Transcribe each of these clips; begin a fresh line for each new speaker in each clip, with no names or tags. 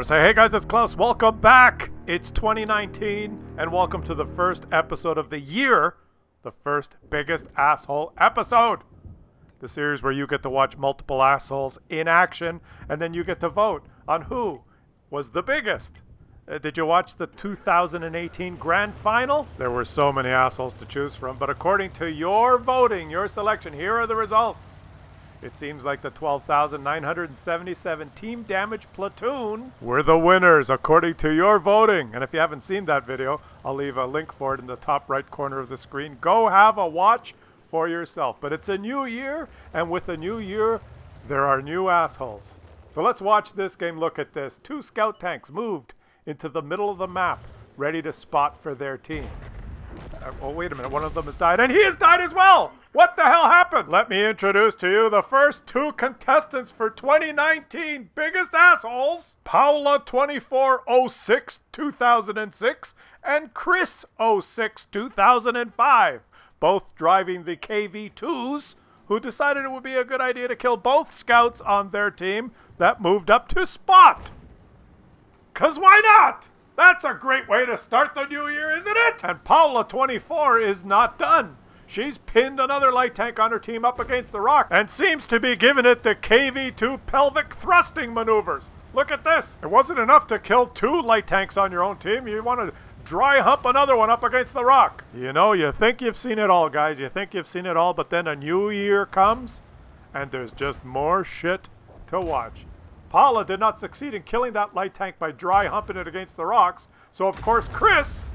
say, hey guys, it's Claus. Welcome back. It's 2019, and welcome to the first episode of the year, the first biggest asshole episode. The series where you get to watch multiple assholes in action, and then you get to vote on who was the biggest. Did you watch the 2018 grand final? There were so many assholes to choose from, but according to your voting, your selection, here are the results. It seems like the 12,977 Team Damage Platoon were the winners, according to your voting. And if you haven't seen that video, I'll leave a link for it in the top right corner of the screen. Go have a watch for yourself. But it's a new year, and with a new year, there are new assholes. So let's watch this game. Look at this. 2 scout tanks moved into the middle of the map, ready to spot for their team. Oh, wait a minute. One of them has died, and he has died as well! What the hell happened? Let me introduce to you the first 2 contestants for 2019 Biggest Assholes. Paula 2406 2006 and Chris 06 2005. Both driving the KV2s, who decided it would be a good idea to kill both scouts on their team that moved up to spot. 'Cause why not? That's a great way to start the new year, isn't it? And Paula 24 is not done. She's pinned another light tank on her team up against the rock and seems to be giving it the KV2 pelvic thrusting maneuvers. Look at this. It wasn't enough to kill 2 light tanks on your own team. You want to dry hump another one up against the rock. You know, you think you've seen it all, guys. You think you've seen it all, but then a new year comes and there's just more shit to watch. Paula did not succeed in killing that light tank by dry humping it against the rocks. So, of course, Chris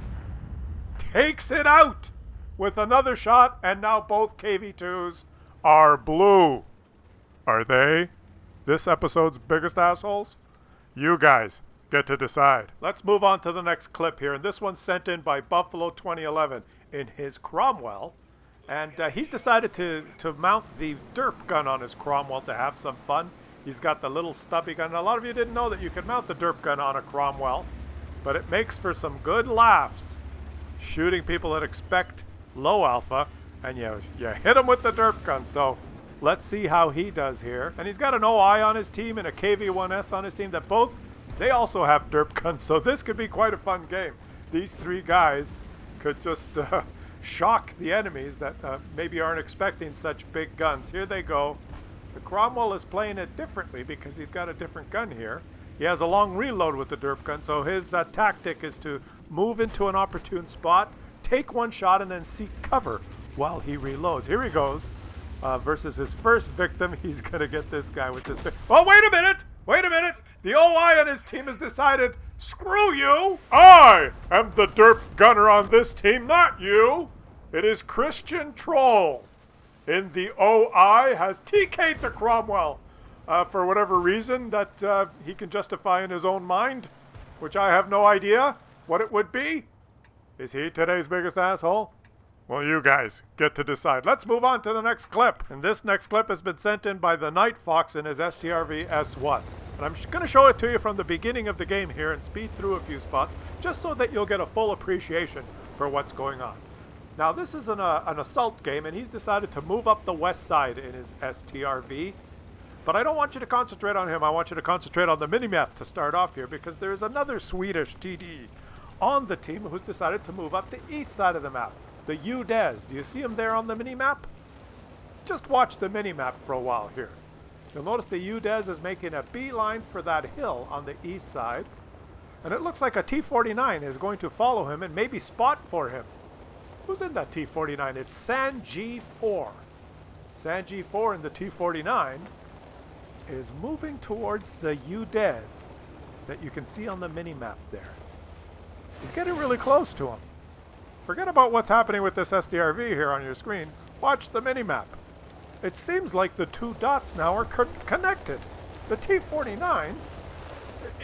takes it out with another shot, and now both KV2s are blue. Are they this episode's biggest assholes? You guys get to decide. Let's move on to the next clip here, and this one's sent in by Buffalo 2011 in his Cromwell. And he's decided to mount the derp gun on his Cromwell to have some fun. He's got the little stubby gun. A lot of you didn't know that you could mount the derp gun on a Cromwell, but it makes for some good laughs. Shooting people that expect low alpha, and you hit him with the derp gun. So let's see how he does here. And he's got an OI on his team and a KV1S on his team that both, they also have derp guns. So this could be quite a fun game. These 3 guys could just shock the enemies that maybe aren't expecting such big guns. Here they go. The Cromwell is playing it differently because he's got a different gun here. He has a long reload with the derp gun, so his tactic is to move into an opportune spot, take 1 shot, and then seek cover while he reloads. Here he goes. Versus his first victim, he's going to get this guy with this... Oh, wait a minute! Wait a minute! The OI on his team has decided, screw you! I am the derp gunner on this team, not you! It is Christian Troll in the OI has TK'd the Cromwell for whatever reason that he can justify in his own mind, which I have no idea what it would be. Is he today's biggest asshole? Well, you guys get to decide. Let's move on to the next clip. And this next clip has been sent in by the Night Fox in his STRV S1. And I'm going to show it to you from the beginning of the game here and speed through a few spots just so that you'll get a full appreciation for what's going on. Now, this is an assault game, and he's decided to move up the west side in his STRV. But I don't want you to concentrate on him. I want you to concentrate on the minimap to start off here, because there's another Swedish TD on the team who's decided to move up the east side of the map, the UDES. Do you see him there on the minimap? Just watch the minimap for a while here. You'll notice the UDES is making a beeline for that hill on the east side, and it looks like a T-49 is going to follow him and maybe spot for him. Who's in that T-49? It's Sanji-4. Sanji-4 in the T-49 is moving towards the UDES that you can see on the mini-map there. He's getting really close to him. Forget about what's happening with this SDRV here on your screen. Watch the mini-map. It seems like the 2 dots now are connected. The T-49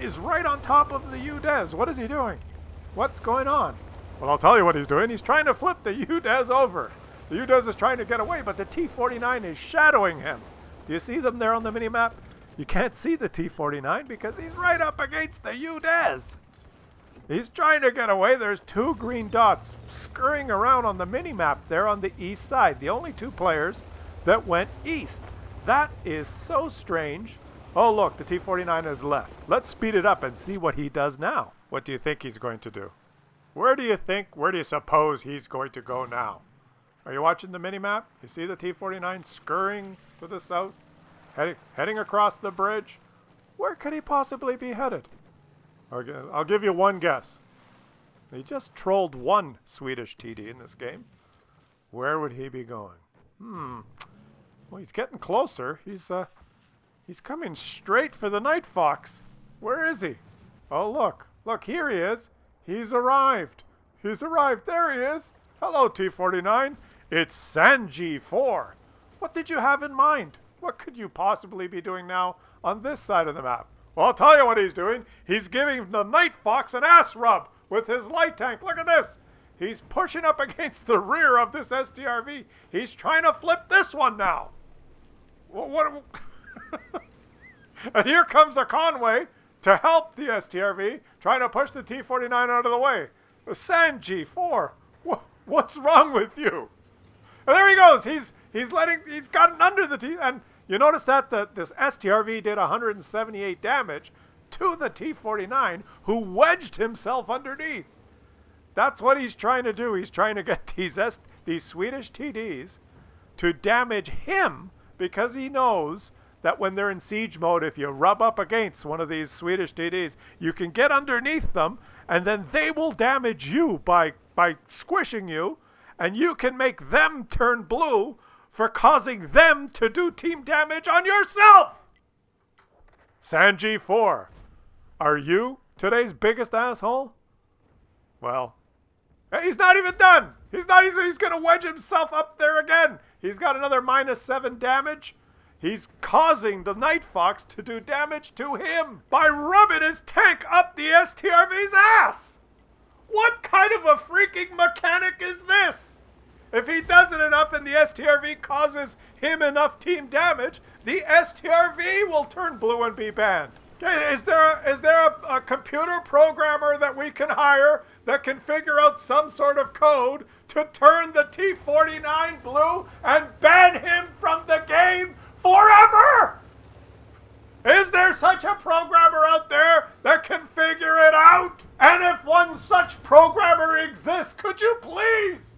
is right on top of the UDES. What is he doing? What's going on? Well, I'll tell you what he's doing. He's trying to flip the UDES over. The UDES is trying to get away, but the T-49 is shadowing him. Do you see them there on the minimap? You can't see the T-49 because he's right up against the UDES. He's trying to get away. There's 2 green dots scurrying around on the minimap there on the east side. The only 2 players that went east. That is so strange. Oh, look, the T-49 has left. Let's speed it up and see what he does now. What do you think he's going to do? Where do you suppose he's going to go now? Are you watching the mini-map? You see the T-49 scurrying to the south? Heading across the bridge? Where could he possibly be headed? I'll give you one guess. He just trolled one Swedish TD in this game. Where would he be going? Well, he's getting closer. He's coming straight for the Night Fox. Where is he? Oh, look. Look, here he is. He's arrived. He's arrived. There he is. Hello, T-49. It's Sanji 4. What did you have in mind? What could you possibly be doing now on this side of the map? Well, I'll tell you what he's doing. He's giving the Night Fox an ass rub with his light tank. Look at this. He's pushing up against the rear of this STRV. He's trying to flip this one now. What? And here comes a Conway to help the STRV, trying to push the T-49 out of the way. Sanji 4, what's wrong with you? And there he goes. He's gotten under the T, and you notice that this STRV did 178 damage to the T-49, who wedged himself underneath. That's what he's trying to do. He's trying to get these Swedish TDs to damage him, because he knows that when they're in siege mode, if you rub up against one of these Swedish TDs, you can get underneath them, and then they will damage you by squishing you, and you can make them turn blue for causing them to do team damage on yourself. Sanji 4, are you today's biggest asshole? Well, he's not even done. He's going to wedge himself up there again. He's got another -7 damage. He's causing the Night Fox to do damage to him by rubbing his tank up the STRV's ass. What kind of a freaking mechanic is this? If he does it enough and the STRV causes him enough team damage, the STRV will turn blue and be banned. Okay, is there a computer programmer that we can hire that can figure out some sort of code to turn the T-49 blue and ban him from the game forever? Is there such a programmer out there that can figure it out? And if one such programmer exists, could you please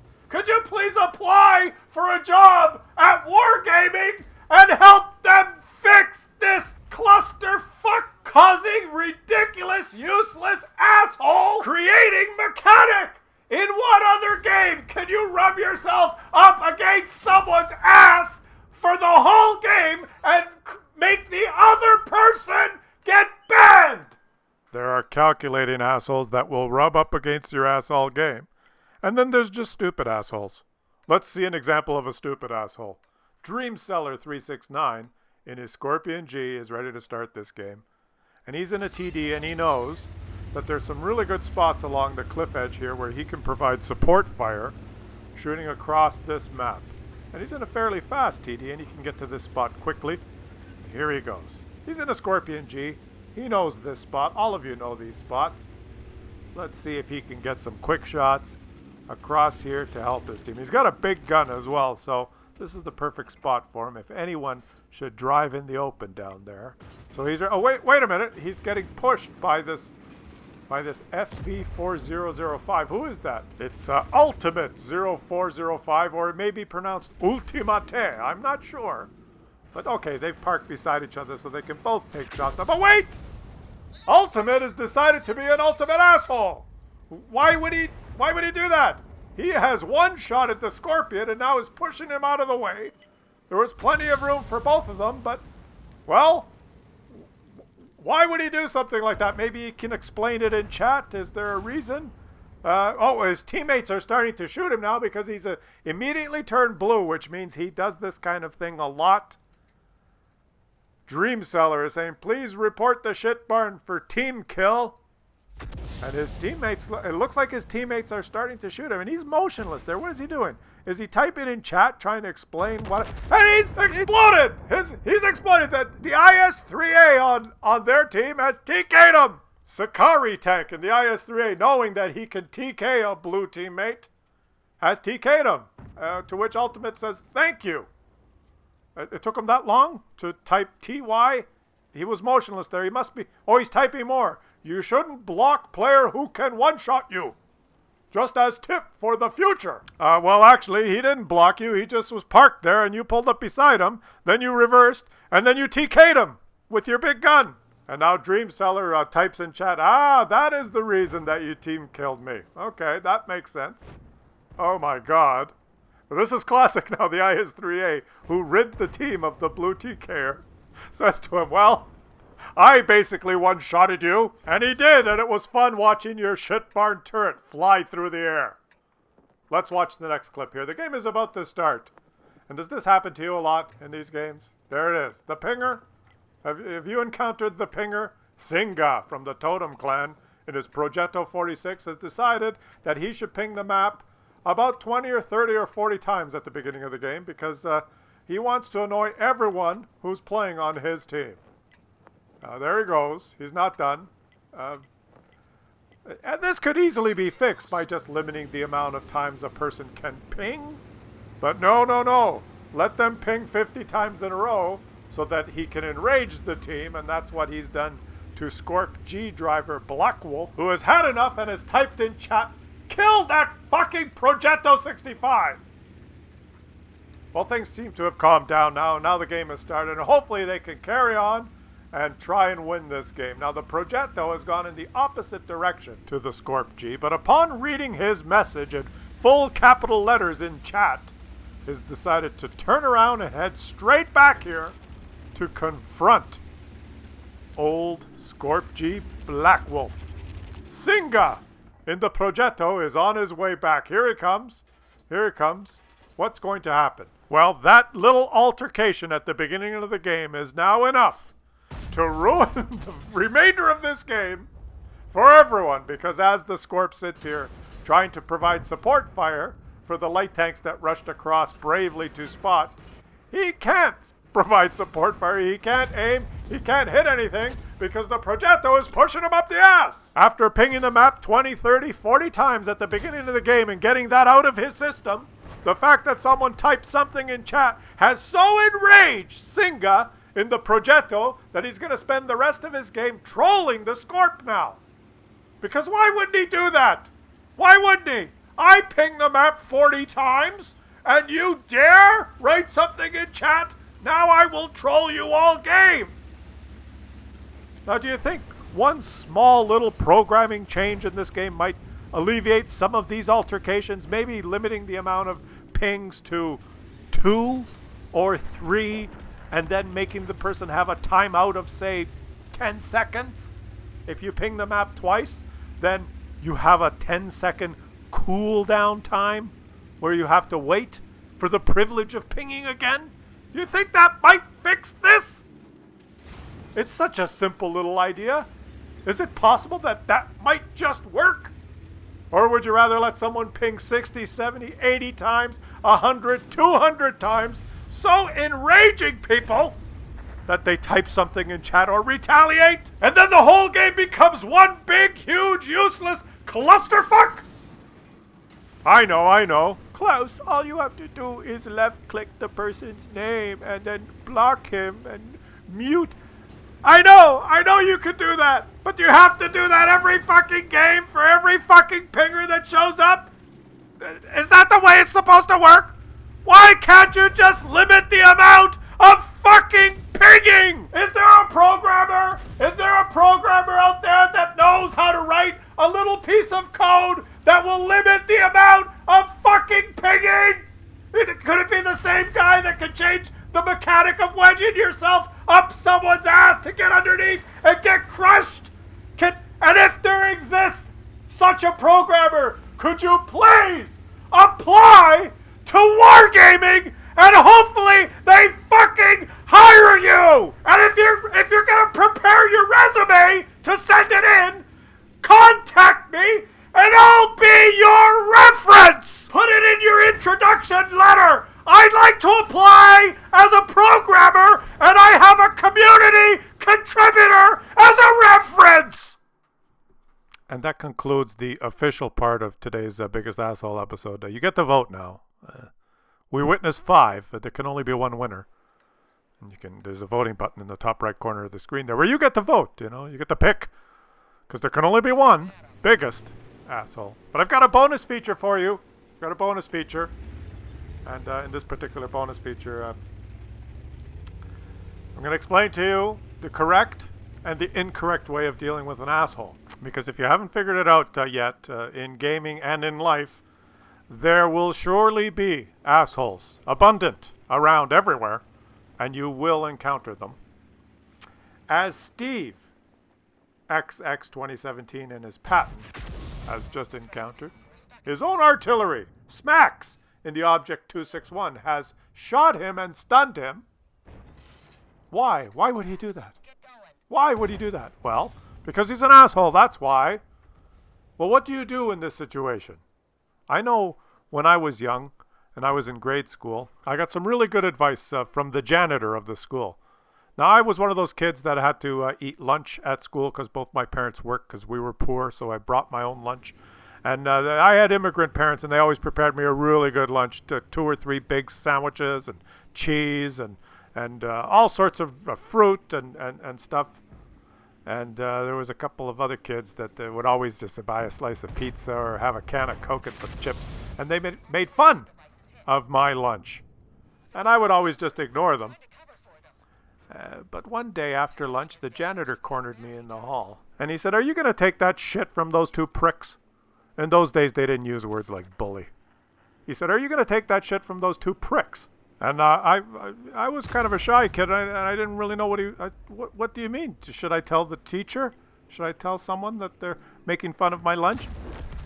apply for a job at Wargaming and help them fix this clusterfuck causing ridiculous, useless asshole creating mechanic? In what other game can you rub yourself up against someone's ass for the whole game and make the other person get banned? There are calculating assholes that will rub up against your ass all game. And then there's just stupid assholes. Let's see an example of a stupid asshole. Dreamseller369 in his Scorpion G is ready to start this game. And he's in a TD, and he knows that there's some really good spots along the cliff edge here where he can provide support fire shooting across this map. And he's in a fairly fast TD, and he can get to this spot quickly. Here he goes. He's in a Scorpion G. He knows this spot. All of you know these spots. Let's see if he can get some quick shots across here to help his team. He's got a big gun as well, so this is the perfect spot for him if anyone should drive in the open down there. So he's... Oh, wait a minute. He's getting pushed by this FV4005. Who is that? It's Ultimate 0405, or it may be pronounced Ultimate. I'm not sure. But okay, they've parked beside each other so they can both take shots. But wait! Ultimate has decided to be an ultimate asshole. Why would he do that? He has one shot at the Scorpion and now is pushing him out of the way. There was plenty of room for both of them, but, well, why would he do something like that? Maybe he can explain it in chat. Is there a reason? His teammates are starting to shoot him now because he's immediately turned blue, which means he does this kind of thing a lot. Dreamseller is saying, please report the shit barn for team kill. And his teammates, it looks like his teammates are starting to shoot him, and he's motionless there. What is he doing? Is he typing in chat trying to explain what? And he's exploded! He's exploded. That the IS-3A on their team has TK'd him. Sakari tank in the IS-3A, knowing that he can TK a blue teammate, has TK'd him. To which Ultimate says, thank you. It took him that long to type TY He was motionless there. He must be... Oh, he's typing more. You shouldn't block player who can one-shot you. Just as tip for the future. Well, actually, he didn't block you. He just was parked there, and you pulled up beside him. Then you reversed, and then you TK'd him with your big gun. And now Dreamseller types in chat, that is the reason that your team killed me. Okay, that makes sense. Oh, my God. This is classic now. The IS-3A, who rid the team of the blue TKer, says to him, well, I basically one-shotted you. And he did, and it was fun watching your shit barn turret fly through the air. Let's watch the next clip here. The game is about to start. And does this happen to you a lot in these games? There it is. The pinger. Have you encountered the pinger? Singa from the Totem Clan in his Progetto 46 has decided that he should ping the map about 20 or 30 or 40 times at the beginning of the game because he wants to annoy everyone who's playing on his team. There he goes. He's not done. And this could easily be fixed by just limiting the amount of times a person can ping. But no. Let them ping 50 times in a row so that he can enrage the team, and that's what he's done to Scorp G driver Black Wolf, who has had enough and has typed in chat, kill that fucking Progetto 65! Well, things seem to have calmed down now. Now the game has started, and hopefully they can carry on and try and win this game. Now the Progetto has gone in the opposite direction to the Scorp G, but upon reading his message in full capital letters in chat, has decided to turn around and head straight back here to confront old Scorp G Black Wolf. Singa in the Progetto is on his way back. Here he comes. Here he comes. What's going to happen? Well, that little altercation at the beginning of the game is now enough to ruin the remainder of this game for everyone, because as the Scorp sits here trying to provide support fire for the light tanks that rushed across bravely to spot, he can't provide support fire, he can't aim, he can't hit anything because the Progetto is pushing him up the ass. After pinging the map 20, 30, 40 times at the beginning of the game and getting that out of his system, the fact that someone typed something in chat has so enraged Singa in the Progetto that he's going to spend the rest of his game trolling the Scorp now. Because why wouldn't he do that? Why wouldn't he? I pinged the map 40 times and you dare write something in chat? Now I will troll you all game. Now, do you think one small little programming change in this game might alleviate some of these altercations? Maybe limiting the amount of pings to 2 or 3 and then making the person have a timeout of, say, 10 seconds? If you ping the map twice, then you have a 10-second cooldown time where you have to wait for the privilege of pinging again? You think that might fix this? It's such a simple little idea. Is it possible that that might just work? Or would you rather let someone ping 60, 70, 80 times, 100, 200 times, so enraging people that they type something in chat or retaliate, and then the whole game becomes one big, huge, useless clusterfuck? I know. Klaus, all you have to do is left-click the person's name and then block him and mute. I know you could do that, but you have to do that every fucking game for every fucking pinger that shows up? Is that the way it's supposed to work? Why can't you just limit the amount of fucking pinging? Is there a programmer? Is there a programmer out there that knows how to write a little piece of code that will limit the amount of fucking pinging? Could it be the same guy that could change the mechanic of wedging yourself up someone's ass to get underneath and get crushed? And if there exists such a programmer, could you please apply to Wargaming and hopefully they fucking hire you? And if you're gonna prepare your resume to send it in, contact me and I'll be your reference. Put it in your introduction letter. I'd like to apply as a programmer and I have a community contributor as a reference. And that concludes the official part of today's Biggest Asshole episode. You get to vote now. We witnessed 5, but there can only be one winner. There's a voting button in the top right corner of the screen there where you get to vote, you get to pick. Because there can only be one biggest asshole. But I've got a bonus feature for you. Got a bonus feature. And in this particular bonus feature, I'm going to explain to you the correct and the incorrect way of dealing with an asshole. Because if you haven't figured it out yet, in gaming and in life, there will surely be assholes, abundant, around everywhere, and you will encounter them. As Steve, XX 2017 in his patent, has just encountered, his own artillery, smacks, in the Object 261, has shot him and stunned him. Why? Why would he do that? Why would he do that? Well, because he's an asshole, that's why. Well, what do you do in this situation? I know when I was young and I was in grade school, I got some really good advice from the janitor of the school. Now, I was one of those kids that had to eat lunch at school because both my parents worked because we were poor, so I brought my own lunch. And I had immigrant parents, and they always prepared me a really good lunch, 2 or 3 big sandwiches and cheese and all sorts of fruit and stuff. And there was a couple of other kids that would always just buy a slice of pizza or have a can of Coke and some chips. And they made fun of my lunch. And I would always just ignore them. But one day after lunch, the janitor cornered me in the hall. And he said, "Are you going to take that shit from those 2 pricks?" In those days, they didn't use words like bully. He said, "Are you going to take that shit from those 2 pricks?" And I was kind of a shy kid, and I didn't really know what do you mean? Should I tell the teacher? Should I tell someone that they're making fun of my lunch?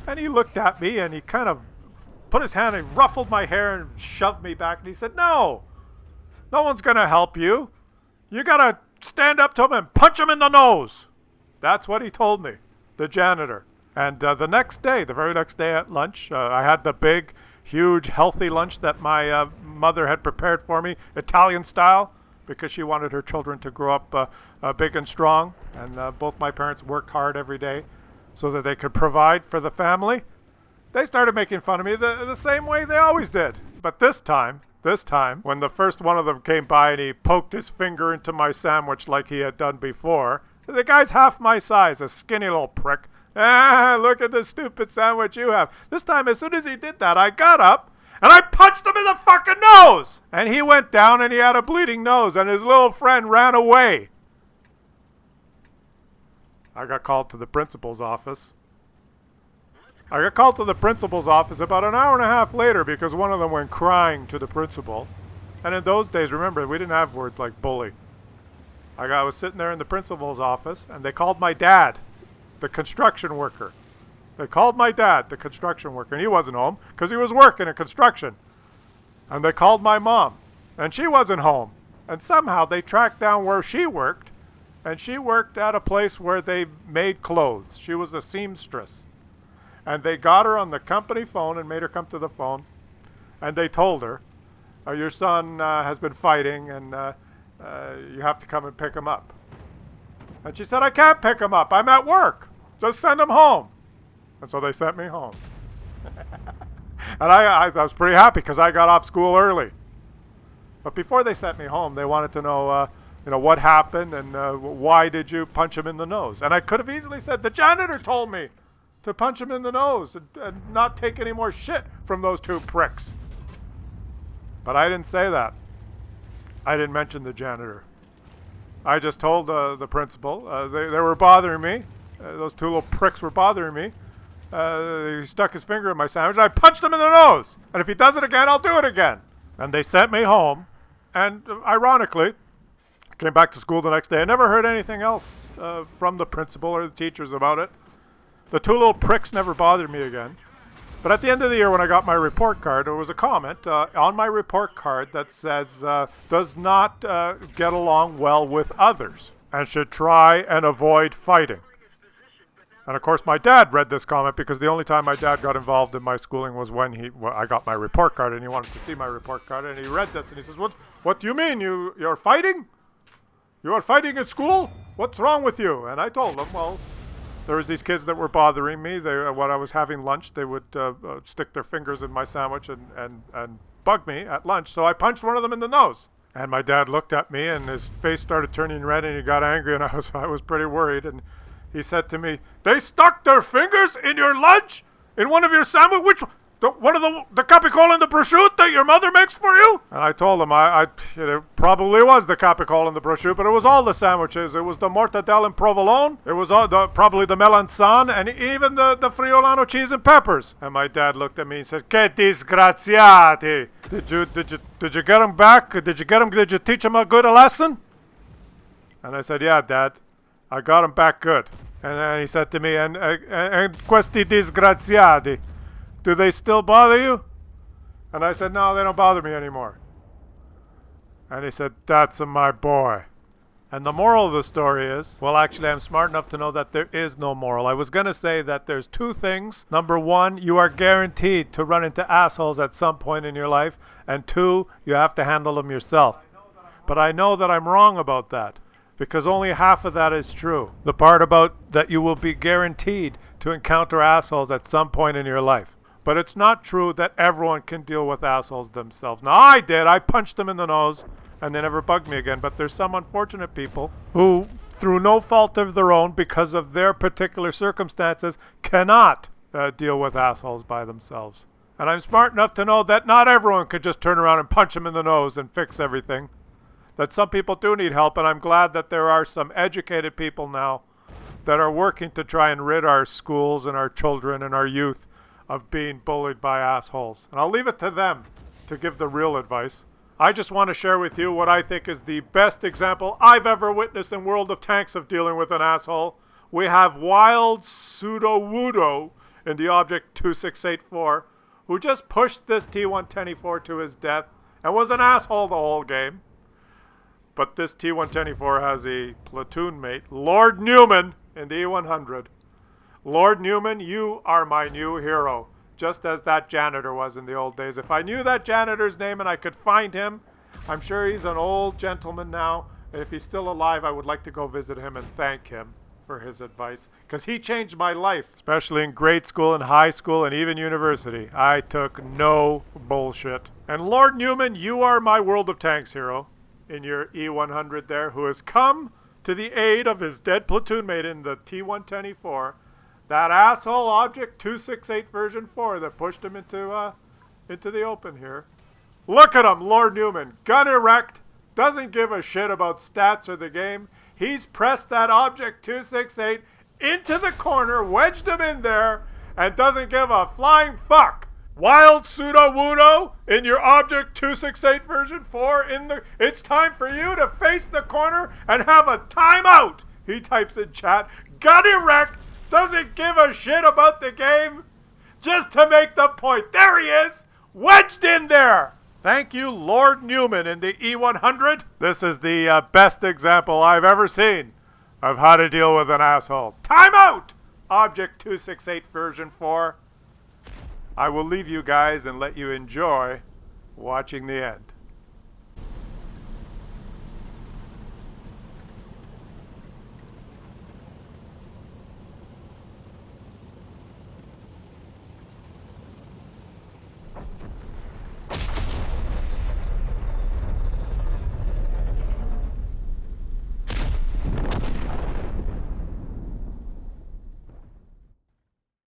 And he looked at me, and he kind of put his hand and ruffled my hair and shoved me back. And he said, no one's going to help you. You got to stand up to him and punch him in the nose. That's what he told me, the janitor. And the very next day at lunch, I had the big, huge, healthy lunch that my mother had prepared for me, Italian style, because she wanted her children to grow up big and strong. And both my parents worked hard every day so that they could provide for the family. They started making fun of me the same way they always did. But this time, when the first one of them came by and he poked his finger into my sandwich like he had done before, the guy's half my size, a skinny little prick. Look at the stupid sandwich you have. This time, as soon as he did that, I got up and I punched him in the fucking nose. And he went down and he had a bleeding nose and his little friend ran away. I got called to the principal's office. About an hour and a half later because one of them went crying to the principal. And in those days, remember, we didn't have words like bully. I was sitting there in the principal's office and they called my dad, the construction worker. They called my dad, the construction worker, and he wasn't home because he was working in construction. And they called my mom, and she wasn't home. And somehow they tracked down where she worked, and she worked at a place where they made clothes. She was a seamstress. And they got her on the company phone and made her come to the phone. And they told her, your son has been fighting, and you have to come and pick him up. And she said, I can't pick him up. I'm at work. Just send him home. And so they sent me home. And I was pretty happy because I got off school early. But before they sent me home, they wanted to know, what happened and why did you punch him in the nose? And I could have easily said, the janitor told me to punch him in the nose and not take any more shit from those 2 pricks. But I didn't say that. I didn't mention the janitor. I just told the principal they were bothering me. Those 2 little pricks were bothering me. He stuck his finger in my sandwich and I punched him in the nose. And if he does it again, I'll do it again. And they sent me home. And ironically, I came back to school the next day. I never heard anything else from the principal or the teachers about it. The 2 little pricks never bothered me again. But at the end of the year when I got my report card, there was a comment on my report card that says, does not get along well with others and should try and avoid fighting. And of course my dad read this comment because the only time my dad got involved in my schooling was when I got my report card and he wanted to see my report card and he read this and he says, what do you mean? You're fighting? You are fighting at school? What's wrong with you? And I told him, well, there was these kids that were bothering me. When I was having lunch, they would stick their fingers in my sandwich and bug me at lunch. So I punched one of them in the nose. And my dad looked at me, and his face started turning red, and he got angry, and I was pretty worried. And he said to me, "They stuck their fingers in your lunch? In one of your sandwich? Which one of the capicola and the prosciutto that your mother makes for you?" And I told him it probably was the capicola and the prosciutto, but it was all the sandwiches. It was the mortadella and provolone. It was probably the melanzane, and even the friolano cheese and peppers. And my dad looked at me and said, "Che disgraziati! Did you get him back? Did you teach him a good lesson?" And I said, "Yeah, Dad, I got him back good." And then he said to me, and questi disgraziati, do they still bother you?" And I said, "No, they don't bother me anymore." And he said, "That's my boy." And the moral of the story is, well, actually, I'm smart enough to know that there is no moral. I was going to say that there's two things. Number one, you are guaranteed to run into assholes at some point in your life. And two, you have to handle them yourself. But I know that I'm wrong about that, because only half of that is true. The part about that you will be guaranteed to encounter assholes at some point in your life. But it's not true that everyone can deal with assholes themselves. Now, I did. I punched them in the nose, and they never bugged me again. But there's some unfortunate people who, through no fault of their own, because of their particular circumstances, cannot deal with assholes by themselves. And I'm smart enough to know that not everyone could just turn around and punch them in the nose and fix everything. That some people do need help, and I'm glad that there are some educated people now that are working to try and rid our schools and our children and our youth of being bullied by assholes. And I'll leave it to them to give the real advice. I just want to share with you what I think is the best example I've ever witnessed in World of Tanks of dealing with an asshole. We have Wild Pseudo-Wudo in the Object 2684, who just pushed this T-124 to his death and was an asshole the whole game. But this T-124 has a platoon mate, Lord Newman, in the E-100. Lord Newman, you are my new hero, just as that janitor was in the old days. If I knew that janitor's name and I could find him, I'm sure he's an old gentleman now. And if he's still alive, I would like to go visit him and thank him for his advice, because he changed my life, especially in grade school and high school and even university. I took no bullshit. And Lord Newman, you are my World of Tanks hero in your E-100 there, who has come to the aid of his dead platoon mate in the T-124, that asshole Object 268 version 4 that pushed him into the open here. Look at him, Lord Newman, gun erect, doesn't give a shit about stats or the game. He's pressed that Object 268 into the corner, wedged him in there, and doesn't give a flying fuck. Wild Pseudo-Wudo in your Object 268 version 4, it's time for you to face the corner and have a timeout, he types in chat. Gun erect, doesn't give a shit about the game, just to make the point. There he is, wedged in there. Thank you, Lord Newman in the E-100. This is the best example I've ever seen of how to deal with an asshole. Timeout! Object 268 version 4. I will leave you guys and let you enjoy watching the end.